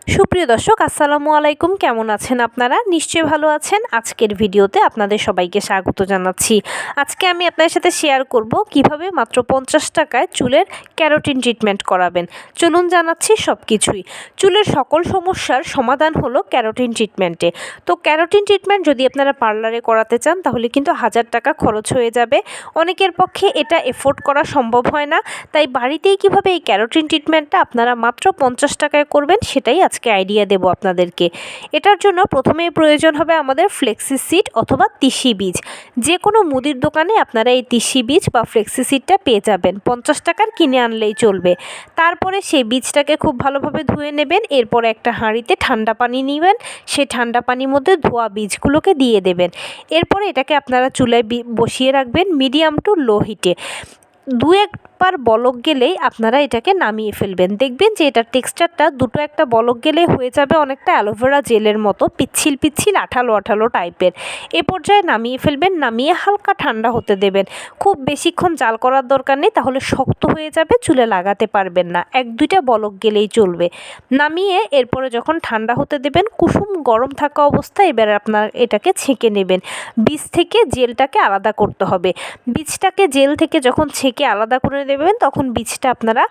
সুপ্রিয় দর্শক, আসসালামু আলাইকুম। কেমন আছেন আপনারা? নিশ্চয়ই ভালো আছেন। আজকের ভিডিওতে আপনাদের সবাইকে স্বাগত জানাচ্ছি। আজকে আমি আপনাদের সাথে শেয়ার করব কিভাবে মাত্র 50 টাকায় চুলের ক্যারাটিন ট্রিটমেন্ট করাবেন। চলুন জানাচ্ছি সব কিছুই। চুলের সকল সমস্যার সমাধান হলো ক্যারাটিন ট্রিটমেন্টে। তো ক্যারাটিন ট্রিটমেন্ট যদি আপনারা পার্লারে করাতে চান তাহলে কিন্তু 1000 টাকা খরচ হয়ে যাবে। অনেকের পক্ষে এটা এফোর্ড করা সম্ভব হয় না, তাই বাড়িতেই কিভাবে এই ক্যারাটিন ট্রিটমেন্টটা আপনারা মাত্র 50 টাকায় করবেন সেটাই আজকে আইডিয়া দেব আপনাদেরকে। এটার জন্য প্রথমেই প্রয়োজন হবে আমাদের ফ্লেক্সি সিড অথবা তিসি বীজ। যে কোনো মুদির দোকানে আপনারা এই তিসি বীজ বা ফ্লেক্সি সিডটা পেয়ে যাবেন, 50 টাকার কিনে আনলেই চলবে। তারপরে সেই বীজটাকে খুব ভালোভাবে ধুয়ে নেবেন। এরপর একটা হাঁড়িতে ঠান্ডা পানি নেবেন, সেই ঠান্ডা পানির মধ্যে ধোয়া বীজগুলোকে দিয়ে দেবেন। এরপরে এটাকে আপনারা চুলায় বসিয়ে রাখবেন মিডিয়াম টু লো হিটে। দু একবার বলক গেলেই আপনারা এটাকে নামিয়ে ফেলবেন। দেখবেন যে এটার টেক্সচারটা দুটো একটা বলক গেলেই হয়ে যাবে অনেকটা অ্যালোভেরা জেলের মতো, পিচ্ছিল পিচ্ছিল আঠালো আঠালো টাইপের। এ পর্যায়ে নামিয়ে ফেলবেন। নামিয়ে হালকা ঠান্ডা হতে দেবেন। খুব বেশিক্ষণ জাল করার দরকার নেই, তাহলে শক্ত হয়ে যাবে, চুলে লাগাতে পারবেন না। এক দুইটা বলক গেলেই চলবে। নামিয়ে এরপরে যখন ঠান্ডা হতে দেবেন, কুসুম গরম থাকা অবস্থায় এবার আপনার এটাকে ছেঁকে নেবেন। বীজ থেকে জেলটাকে আলাদা করতে হবে। বীজটাকে জেল থেকে যখন ছেঁকে আলাদা করে দেবেন তখন বীজটা আপনারা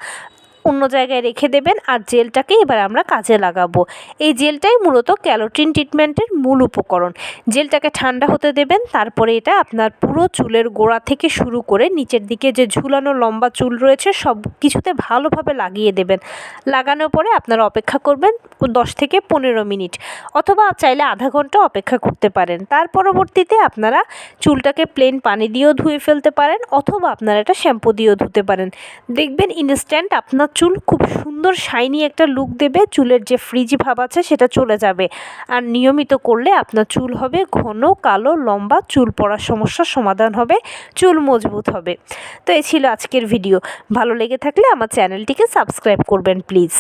অন্য জায়গায় রেখে দেবেন, আর জেলটাকে এবার আমরা কাজে লাগাবো। এই জেলটাই মূলত ক্যারাটিন ট্রিটমেন্টের মূল উপকরণ। জেলটাকে ঠান্ডা হতে দেবেন। তারপরে এটা আপনার পুরো চুলের গোড়া থেকে শুরু করে নিচের দিকে যে ঝুলানো লম্বা চুল রয়েছে সব কিছুতে ভালোভাবে লাগিয়ে দেবেন। লাগানোর পরে আপনারা অপেক্ষা করবেন 10 থেকে 15 মিনিট, অথবা চাইলে আধা ঘন্টা অপেক্ষা করতে পারেন। তার পরবর্তীতে আপনারা চুলটাকে প্লেন পানি দিয়েও ধুয়ে ফেলতে পারেন, অথবা আপনারা এটা শ্যাম্পু দিয়েও ধুতে পারেন। দেখবেন ইনস্ট্যান্ট আপনার চুল খুব সুন্দর শাইনি একটা লুক দেবে। চুলের যে ফ্রিজি ভাব আছে সেটা চলে যাবে। আর নিয়মিত করলে আপনার চুল হবে ঘন কালো লম্বা, চুল পড়ার সমস্যার সমাধান হবে, চুল মজবুত হবে। তো এই ছিল আজকের ভিডিও। ভালো লেগে থাকলে আমার চ্যানেলটিকে সাবস্ক্রাইব করবেন প্লিজ।